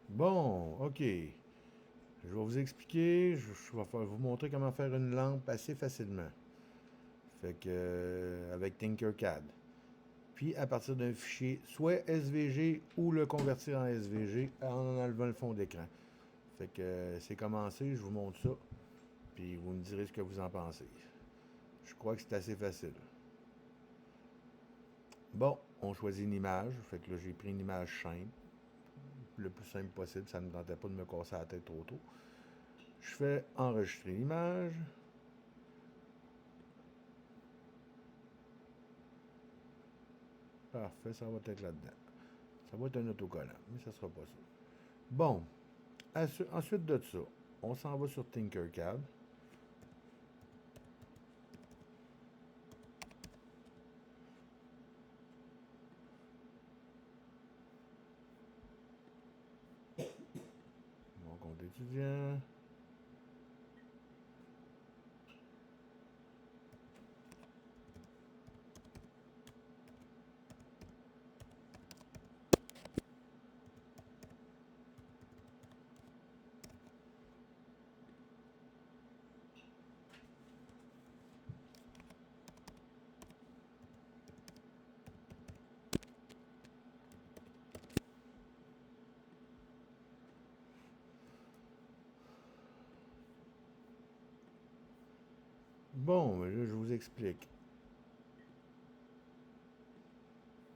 Bon, ok. Je vais vous expliquer, je vais vous montrer comment faire une lampe assez facilement. Fait que, avec Tinkercad. Puis à partir d'un fichier, soit SVG ou le convertir en SVG en enlevant le fond d'écran. Fait que c'est commencé, je vous montre ça. Puis vous me direz ce que vous en pensez. Je crois que c'est assez facile. Bon, on choisit une image. Fait que là, j'ai pris une image simple, le plus simple possible. Ça ne me tentait pas de me casser la tête trop tôt. Je fais enregistrer l'image. Parfait, ça va être là-dedans. Ça va être un autocollant, mais ça sera pas ça. Bon, ensuite de ça, on s'en va sur Tinkercad. Mon compte étudiant. Bon, mais là, je vous explique.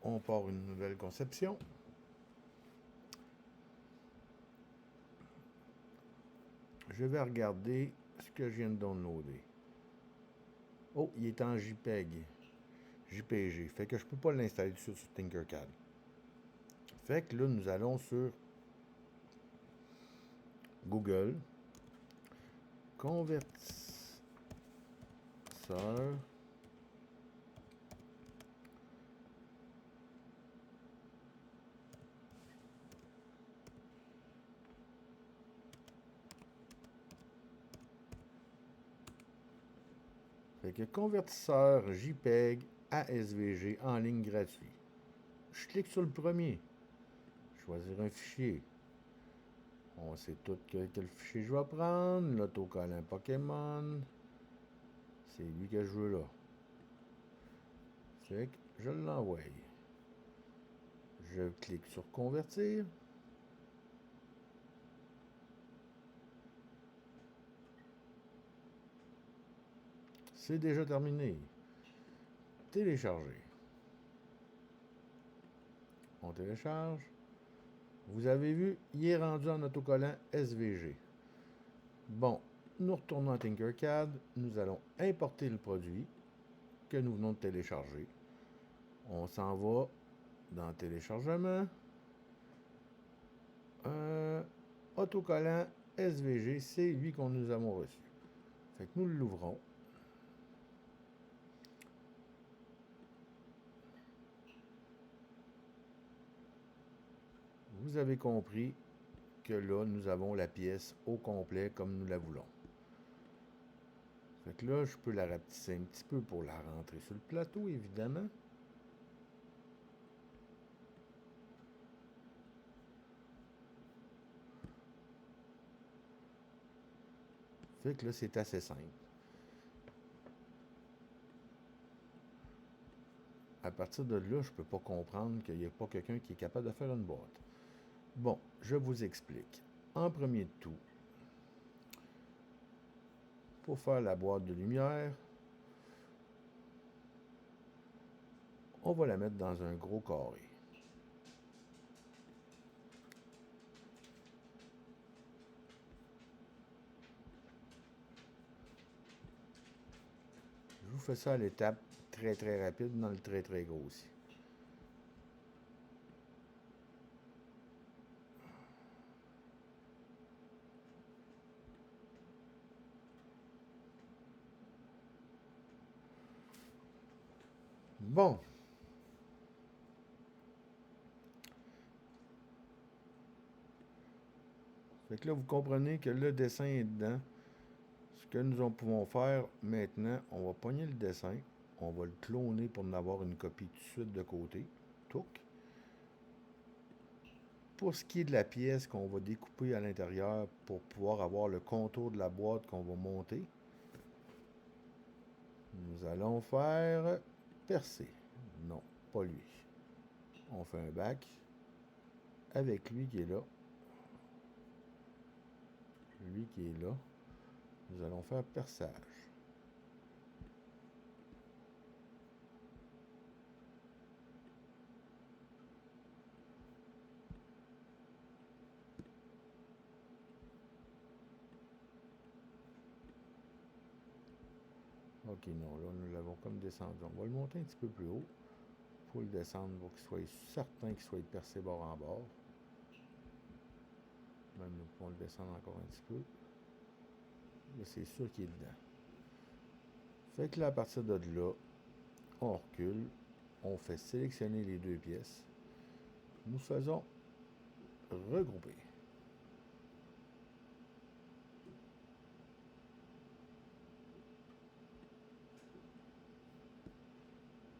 On part une nouvelle conception. Je vais regarder ce que je viens de downloader. Oh, il est en JPEG. JPG. Fait que je peux pas l'installer tout de suite sur Tinkercad. Fait que là, nous allons sur Google. Convertisseur. Fait que convertisseur JPEG à SVG en ligne gratuit. Je clique sur le premier. Choisir un fichier. On sait tout quel fichier je vais prendre. L'autocollant Pokémon. C'est lui que je veux là. Fait que je l'envoie. Je clique sur convertir. C'est déjà terminé. Télécharger. On télécharge. Vous avez vu, il est rendu en autocollant SVG. Bon, nous retournons à Tinkercad. Nous allons importer le produit que nous venons de télécharger. On s'en va dans téléchargement. Autocollant SVG, c'est lui qu'on nous avons reçu. Fait que nous l'ouvrons. Vous avez compris que là, nous avons la pièce au complet comme nous la voulons. Fait que là, je peux la rapetisser un petit peu pour la rentrer sur le plateau, évidemment. Fait que là, c'est assez simple. À partir de là, je ne peux pas comprendre qu'il n'y a pas quelqu'un qui est capable de faire une boîte. Bon, je vous explique. En premier de tout, pour faire la boîte de lumière, on va la mettre dans un gros carré. Je vous fais ça à l'étape très très rapide dans le très très gros aussi. Bon. Fait que là, vous comprenez que le dessin est dedans. Ce que nous pouvons faire maintenant, on va pogner le dessin. On va le cloner pour en avoir une copie tout de suite de côté. Touc. pour ce qui est de la pièce qu'on va découper à l'intérieur pour pouvoir avoir le contour de la boîte qu'on va monter, nous allons faire percer. Non, pas lui. On fait un bac avec lui qui est là. Lui qui est là. Nous allons faire perçage. Ok, non, là, nous l'avons comme descendu. On va le monter un petit peu plus haut pour le descendre pour qu'il soit certain qu'il soit percé bord en bord. Même nous pouvons le descendre encore un petit peu. Là, c'est sûr qu'il est dedans. Fait que là, à partir de là, on recule. On fait sélectionner les deux pièces. Nous faisons regrouper.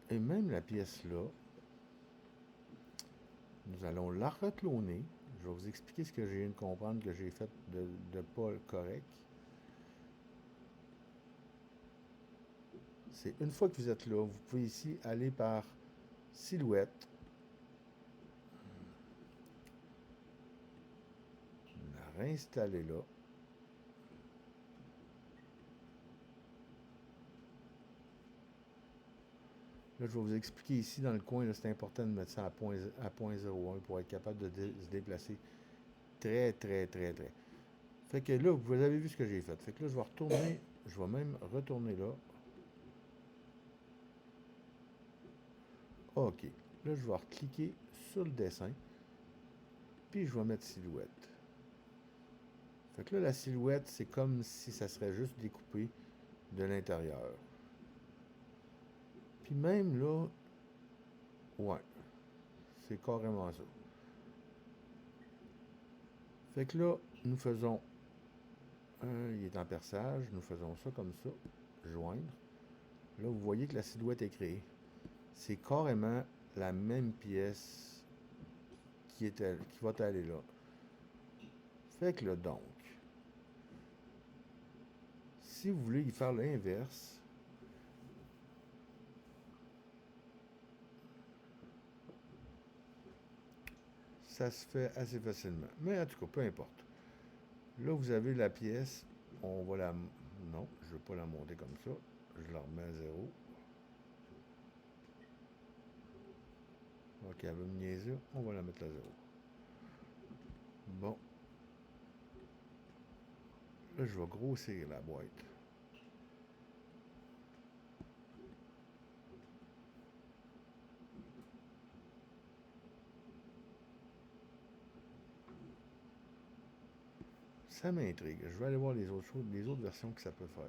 Et même la pièce là, nous allons la recloner. Je vais vous expliquer ce que j'ai viens de comprendre que j'ai fait de pas correct. C'est une fois que vous êtes là, vous pouvez ici aller par silhouette. La réinstaller là. Là, je vais vous expliquer ici dans le coin, c'est important de mettre ça à 0.01 pour être capable de se déplacer très. Fait que là, vous avez vu ce que j'ai fait. Fait que là, je vais retourner, je vais même retourner là. OK. Là, je vais cliquer sur le dessin, puis je vais mettre silhouette. Fait que là, la silhouette, c'est comme si ça serait juste découpé de l'intérieur. Puis même là, ouais, c'est carrément ça. Fait que là, nous faisons, il est en perçage, nous faisons ça comme ça, joindre. Là, vous voyez que la silhouette est créée. C'est carrément la même pièce qui va aller là. Fait que là, donc, si vous voulez y faire l'inverse, ça se fait assez facilement. Mais en tout cas, peu importe. Là, vous avez la pièce. On va la... Non, je ne veux pas la monter comme ça. Je la remets à 0. Ok, elle va me niaiser. On va la mettre à 0. Bon. Là, je vais grossir la boîte. Ça m'intrigue. Je vais aller voir les autres choses, les autres versions que ça peut faire.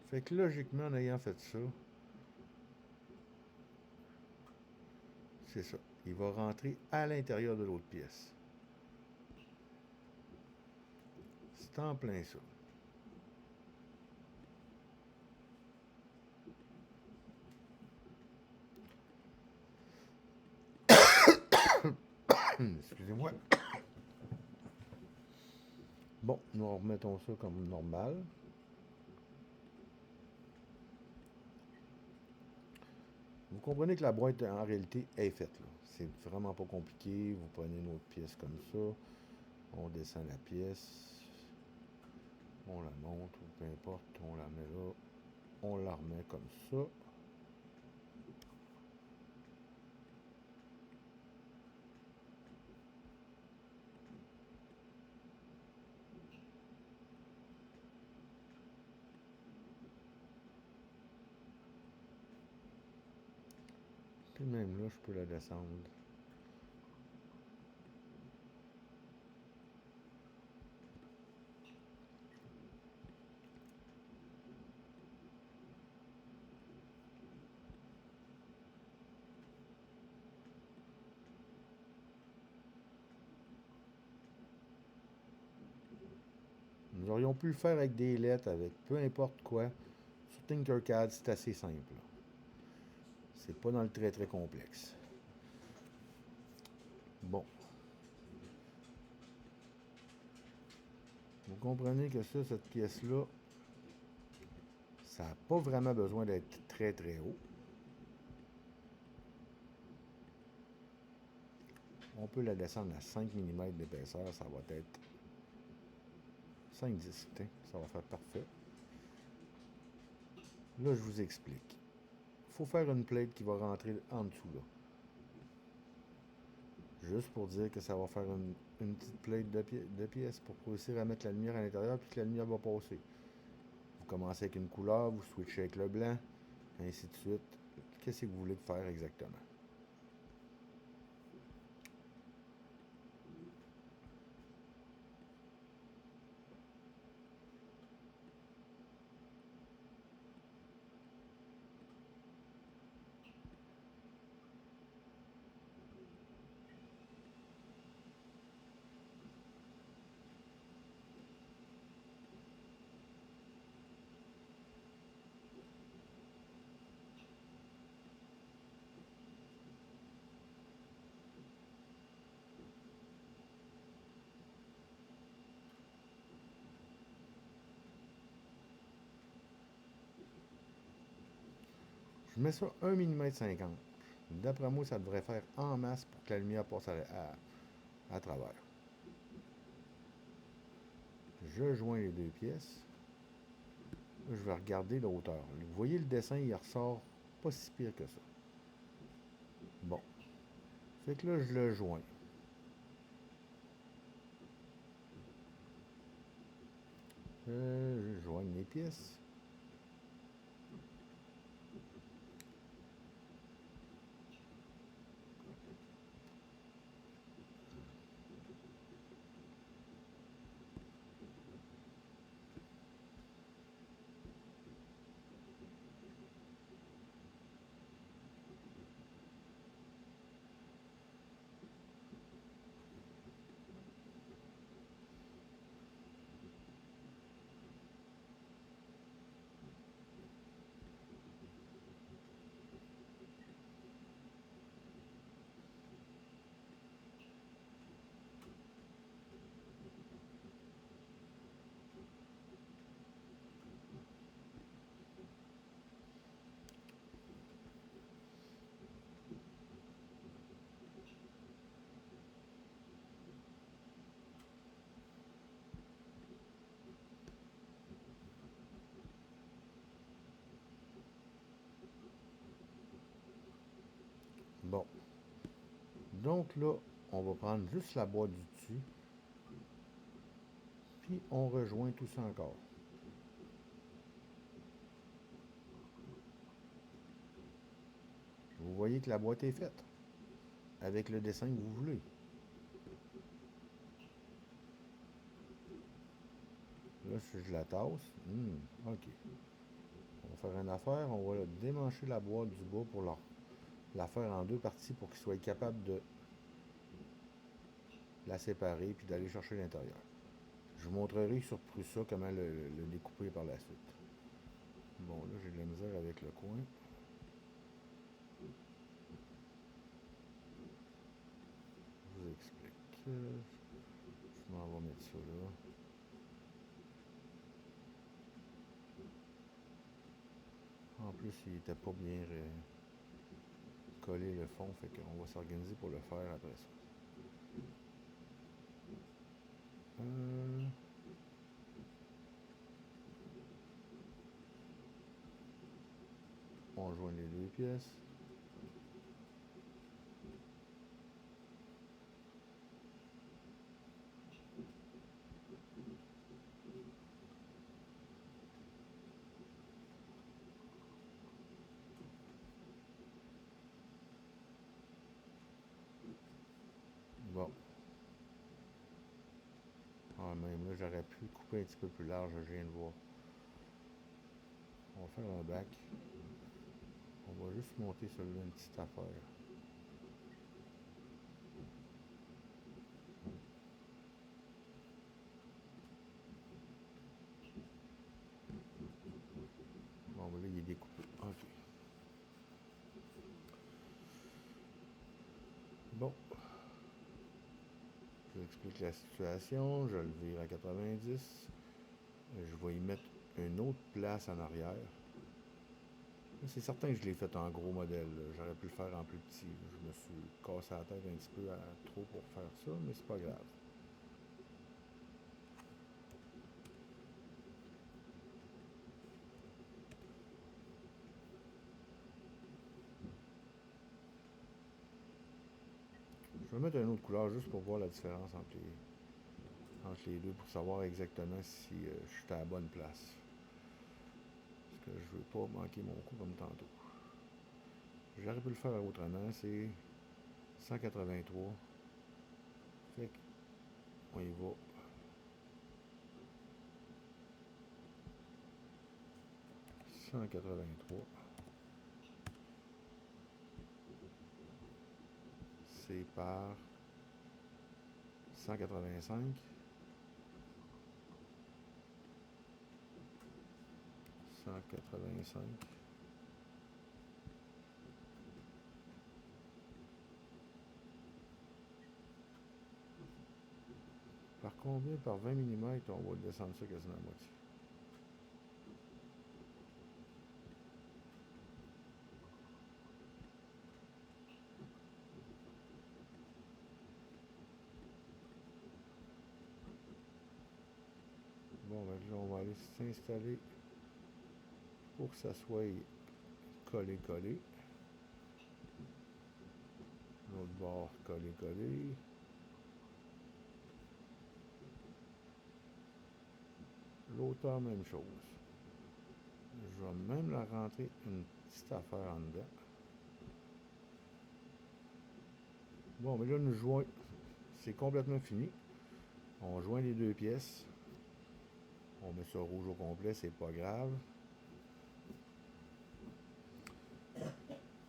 Fait que logiquement, en ayant fait ça, c'est ça. Il va rentrer à l'intérieur de l'autre pièce. C'est en plein ça. Excusez-moi. Bon, nous remettons ça comme normal. Vous comprenez que la boîte, en réalité, est faite. C'est vraiment pas compliqué. Vous prenez une autre pièce comme ça. On descend la pièce. On la monte, ou peu importe. On la met là. On la remet comme ça. Puis même là, je peux la descendre. on peut le faire avec des lettres, avec peu importe quoi. Sur Tinkercad, c'est assez simple. C'est pas dans le très très complexe. Bon. Vous comprenez que ça, cette pièce-là, ça n'a pas vraiment besoin d'être très très haut. On peut la descendre à 5 mm d'épaisseur, ça va être 5-10, ça va faire parfait. Là, je vous explique. Il faut faire une plate qui va rentrer en dessous là. Juste pour dire que ça va faire une petite plate de pièces pour réussir à mettre la lumière à l'intérieur puis que la lumière va passer. Vous commencez avec une couleur, vous switchez avec le blanc, ainsi de suite. Qu'est-ce que vous voulez faire exactement? Je mets ça 1 mm 50. D'après moi, ça devrait faire en masse pour que la lumière passe à travers. Je joins les deux pièces. Là, je vais regarder la hauteur. Vous voyez, le dessin, il ressort pas si pire que ça. Bon. Fait que là, je le joins. Je joins les pièces. Bon. Donc là, on va prendre juste la boîte du dessus. Puis on rejoint tout ça encore. Vous voyez que la boîte est faite. Avec le dessin que vous voulez. Là, si je la tasse, ok. On va faire une affaire, on va démancher la boîte du bas pour la faire en deux parties pour qu'il soit capable de la séparer puis d'aller chercher l'intérieur. Je vous montrerai sur Prusa comment le découper par la suite. Bon, là, j'ai de la misère avec le coin. Je vous explique. Je m'en vais mettre ça là. En plus, il n'était pas bien collé le fond, fait qu'on va s'organiser pour le faire après ça. On joint les deux pièces. Bon. Ah, même là, j'aurais pu couper un petit peu plus large, je viens de voir. On va faire un bac. On va juste monter celui-là une petite affaire. découper. OK. Bon. Je vous explique la situation. Je le vire à 90. Je vais y mettre une autre place en arrière. C'est certain que je l'ai fait en gros modèle. J'aurais pu le faire en plus petit. Je me suis cassé la tête un petit peu trop pour faire ça, mais c'est pas grave. Je vais mettre une autre couleur juste pour voir la différence entre les deux, pour savoir exactement si je suis à la bonne place. Parce que je veux pas manquer mon coup comme tantôt. J'aurais pu le faire autrement, c'est 183. Fait qu'on y va. 183. C'est par 185. 185. Par combien? Par 20 mm, on va descendre ça quasiment à moitié. Bon, ben là, on va aller s'installer pour que ça soit collé. L'autre bord, collé. L'auteur, même chose. Je vais même la rentrer une petite affaire en dedans. Bon, mais là, nous joignons. C'est complètement fini. On joint les deux pièces. On met ça rouge au complet, c'est pas grave.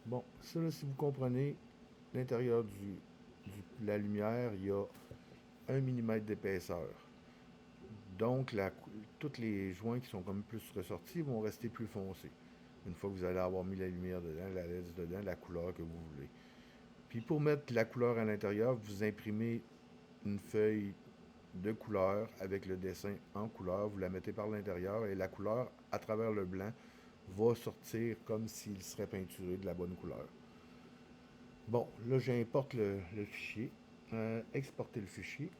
Bon, ça, là, si vous comprenez, l'intérieur de la lumière, il y a 1 mm d'épaisseur. Donc, tous les joints qui sont comme plus ressortis vont rester plus foncés. Une fois que vous allez avoir mis la lumière dedans, la LED dedans, la couleur que vous voulez. Puis pour mettre la couleur à l'intérieur, vous imprimez une feuille de couleur avec le dessin en couleur, vous la mettez par l'intérieur et la couleur, à travers le blanc, va sortir comme s'il serait peinturé de la bonne couleur. Bon, là j'importe le fichier, exporter le fichier,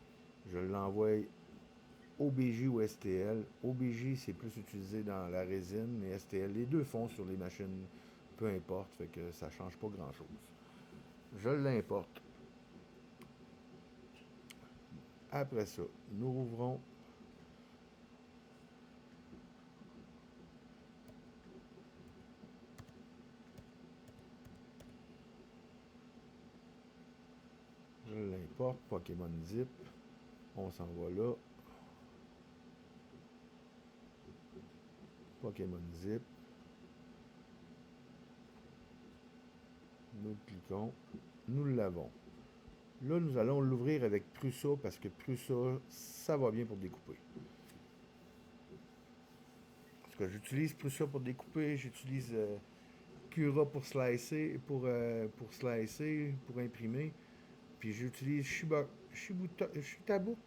je l'envoie OBJ ou STL. OBJ c'est plus utilisé dans la résine, mais STL, les deux font sur les machines, peu importe, fait que ça change pas grand chose. Je l'importe. Après ça, nous ouvrons je l'importe, Pokémon Zip. On s'en va là. Pokémon Zip. Nous cliquons. Nous l'avons. Là, nous allons l'ouvrir avec Prusa parce que Prusa, ça va bien pour découper. Parce que j'utilise Prusa pour découper, j'utilise Cura pour slicer, pour imprimer. Puis j'utilise Shitabook.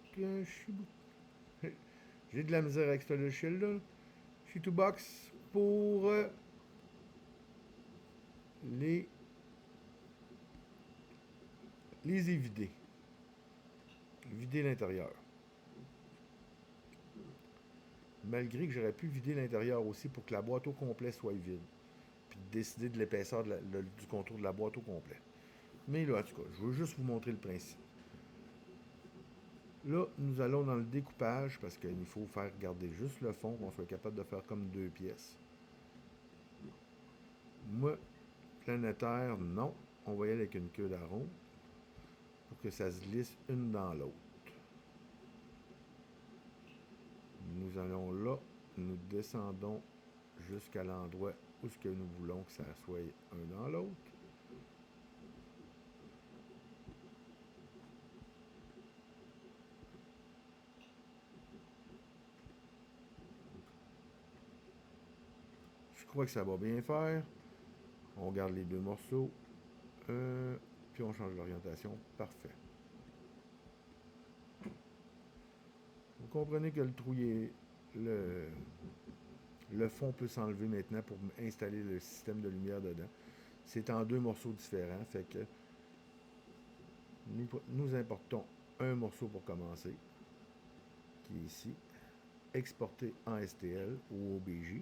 J'ai de la misère avec ce logiciel-là. Shitubox pour les évider. Vider l'intérieur. Malgré que j'aurais pu vider l'intérieur aussi pour que la boîte au complet soit vide. Puis décider de l'épaisseur du contour de la boîte au complet. Mais là, en tout cas, je veux juste vous montrer le principe. Là, nous allons dans le découpage parce qu'il faut faire garder juste le fond, qu'on soit capable de faire comme deux pièces. Moi, planétaire, non. On va y aller avec une queue d'aron pour que ça se glisse une dans l'autre. Nous allons là, nous descendons jusqu'à l'endroit où ce que nous voulons que ça soit un dans l'autre. Je crois que ça va bien faire. On garde les deux morceaux. Puis on change l'orientation. Parfait. Vous comprenez que le trou le fond peut s'enlever maintenant pour installer le système de lumière dedans. C'est en deux morceaux différents. Fait que nous importons un morceau pour commencer, qui est ici. Exporter en STL ou OBJ.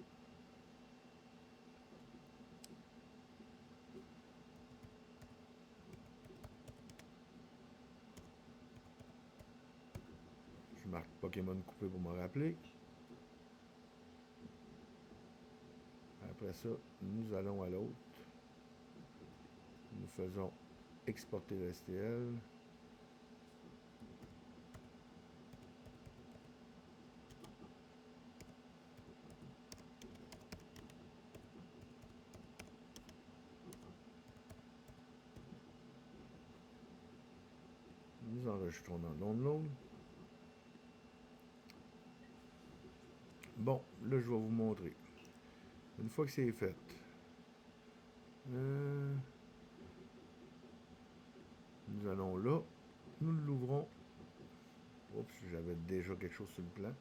Je marque Pokémon coupé pour me rappeler. Après ça, nous allons à l'autre. Nous faisons exporter le STL. Nous enregistrons dans Download. Bon, là, je vais vous montrer. Une fois que c'est fait, nous allons là. Nous l'ouvrons. Oups, j'avais déjà quelque chose sur le plan.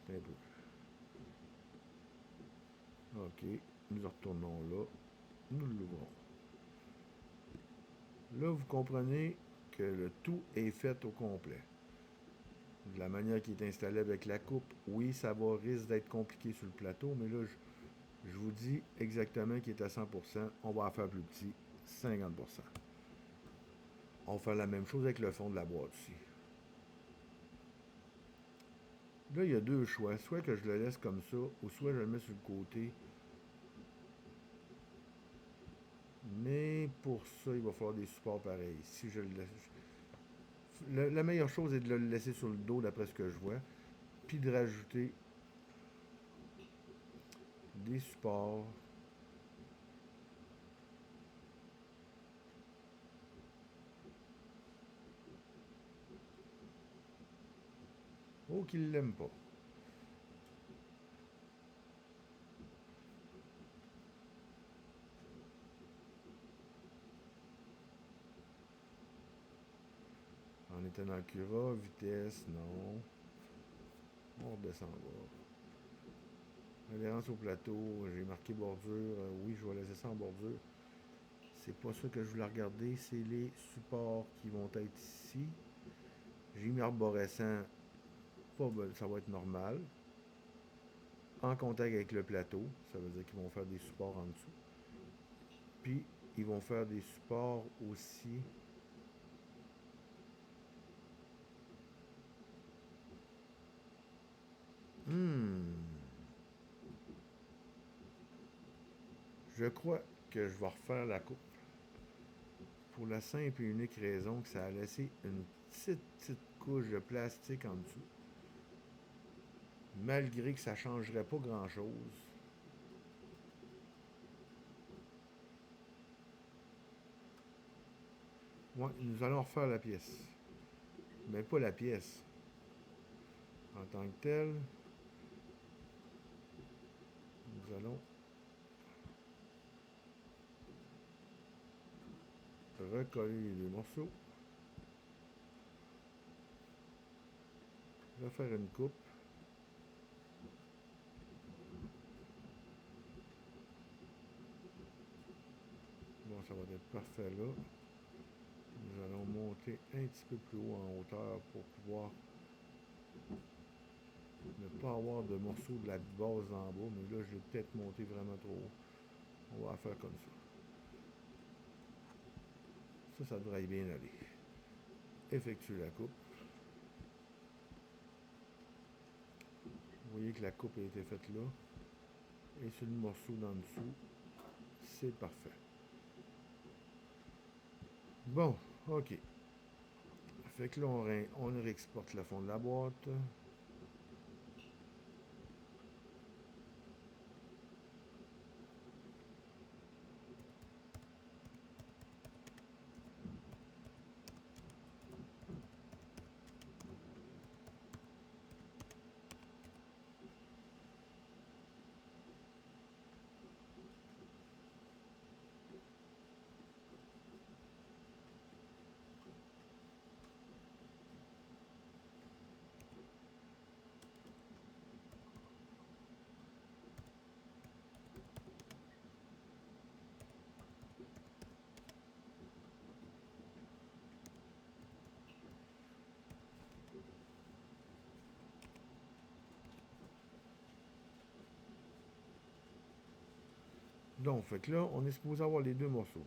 Un peu. OK. Nous retournons là. Nous l'ouvrons. Là, vous comprenez que le tout est fait au complet. De la manière qui est installée avec la coupe, oui, ça risque d'être compliqué sur le plateau, mais là, je vous dis exactement qu'il est à 100%. On va en faire plus petit, 50%. On va faire la même chose avec le fond de la boîte aussi. Là, il y a deux choix. Soit que je le laisse comme ça, ou soit je le mets sur le côté. Mais pour ça, il va falloir des supports pareils. Si je le laisse... La meilleure chose est de le laisser sur le dos, d'après ce que je vois. Puis de rajouter des supports. Oh, qu'il l'aime pas. On était dans le Cura, vitesse, non. On redescend bas. Adhérence au plateau, j'ai marqué bordure. Oui, je vais laisser ça en bordure. C'est pas ça que je voulais regarder, c'est les supports qui vont être ici. J'ai mis arborescent, ça va être normal. En contact avec le plateau, ça veut dire qu'ils vont faire des supports en dessous. Puis, ils vont faire des supports aussi. Je crois que je vais refaire la coupe. Pour la simple et unique raison que ça a laissé une petite couche de plastique en dessous. Malgré que ça ne changerait pas grand-chose. Ouais, nous allons refaire la pièce. Mais pas la pièce en tant que telle. Nous allons recoller les deux morceaux. Refaire une coupe. Bon, ça va être parfait là. Nous allons monter un petit peu plus haut en hauteur pour pouvoir ne pas avoir de morceaux de la base en bas. Mais là, je vais peut-être monter vraiment trop haut. On va faire comme ça. Ça devrait bien aller. Effectuer la coupe. Vous voyez que la coupe a été faite là. Et sur le morceau d'en dessous, c'est parfait. Bon, ok. Fait que là, on réexporte le fond de la boîte. Donc, fait que là, on est supposé avoir les deux morceaux.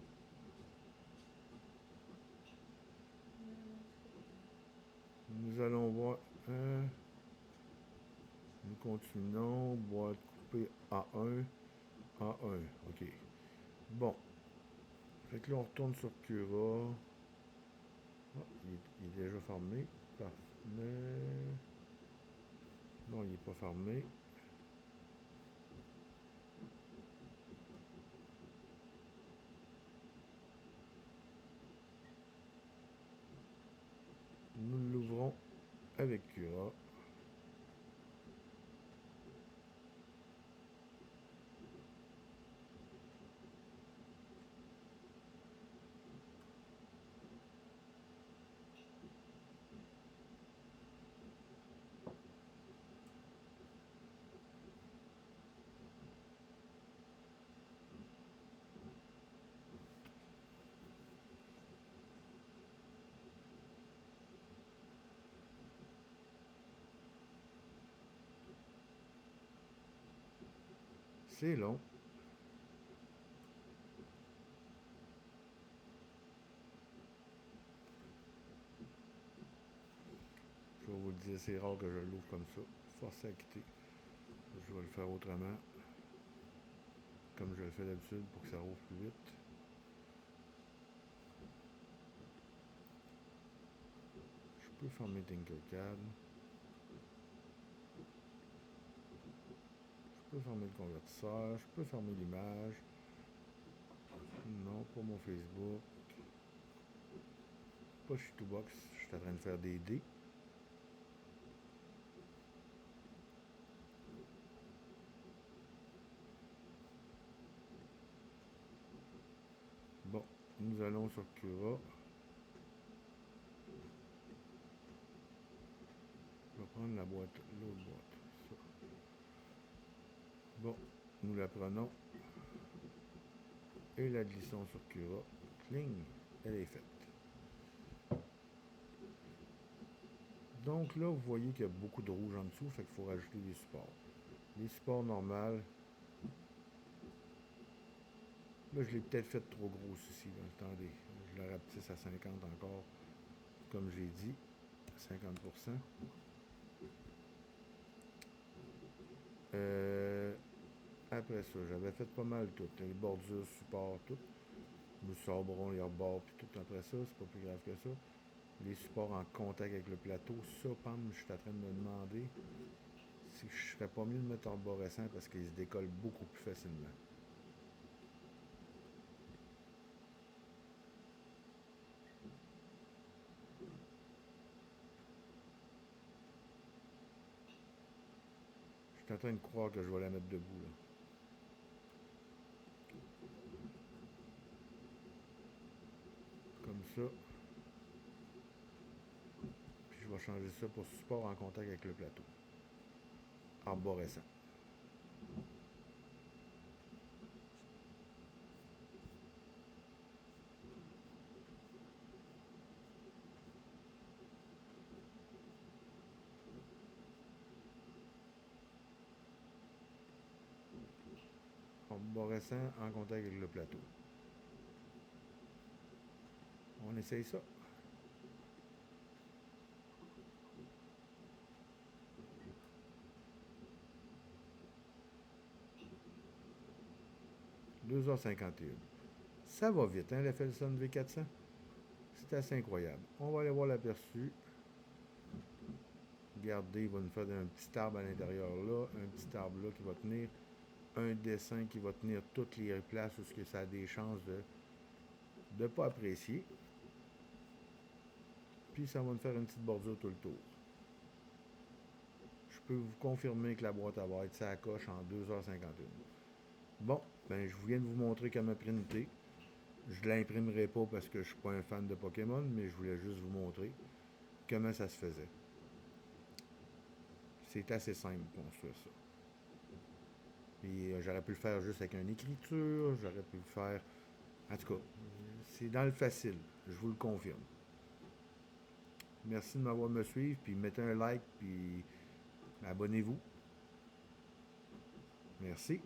Nous allons voir nous continuons, boîte coupée A1, A1, ok. Bon, fait que là, on retourne sur Cura. Ah, il est déjà fermé. Parfait. Non, il n'est pas fermé. Nous l'ouvrons avec Cura. C'est long. Je vais vous le dire, c'est rare que je l'ouvre comme ça. Force à quitter. Je vais le faire autrement. Comme je le fais d'habitude pour que ça rouvre plus vite. Je peux fermer Tinkercad. Je peux fermer le convertisseur. Je peux fermer l'image. Non, pas mon Facebook. Pas Shittobox. Je suis en train de faire des dés. Bon, nous allons sur Cura. Je vais prendre la boîte, l'autre boîte. Ça. Bon, nous la prenons et la glissons sur Cura. Cling, elle est faite. Donc là, vous voyez qu'il y a beaucoup de rouge en dessous, fait qu'il faut rajouter des supports. Les supports normaux. Là, je l'ai peut-être fait trop gros ici. Là. Attendez, je la rapetisse à 50 encore, comme j'ai dit. 50%. Après ça, j'avais fait pas mal tout. Les bordures, supports, tout. Nous sabrons les rebords, puis tout après ça. C'est pas plus grave que ça. Les supports en contact avec le plateau. Ça, Pam, je suis en train de me demander si je serais pas mieux de mettre arborescent parce qu'il se décolle beaucoup plus facilement. Je suis en train de croire que je vais la mettre debout, là. Comme ça. Puis je vais changer ça pour support en contact avec le plateau. Arborescent. Arborescent en contact avec le plateau. On essaye ça. « 2h51. Ça va vite, hein, la Felson V400? C'est assez incroyable. On va aller voir l'aperçu. Regardez, il va nous faire un petit arbre à l'intérieur là, un petit arbre là qui va tenir, un dessin qui va tenir toutes les places où ça a des chances de ne pas apprécier. Puis ça va nous faire une petite bordure tout le tour. Je peux vous confirmer que la boîte va être ça coche en 2h51. Bon, ben je viens de vous montrer comment printer. Je ne l'imprimerai pas parce que je ne suis pas un fan de Pokémon, mais je voulais juste vous montrer comment ça se faisait. C'est assez simple de construire ça. Puis j'aurais pu le faire juste avec une écriture, j'aurais pu le faire... En tout cas, c'est dans le facile, je vous le confirme. Merci de m'avoir me suivre, puis mettez un like, puis abonnez-vous. Merci.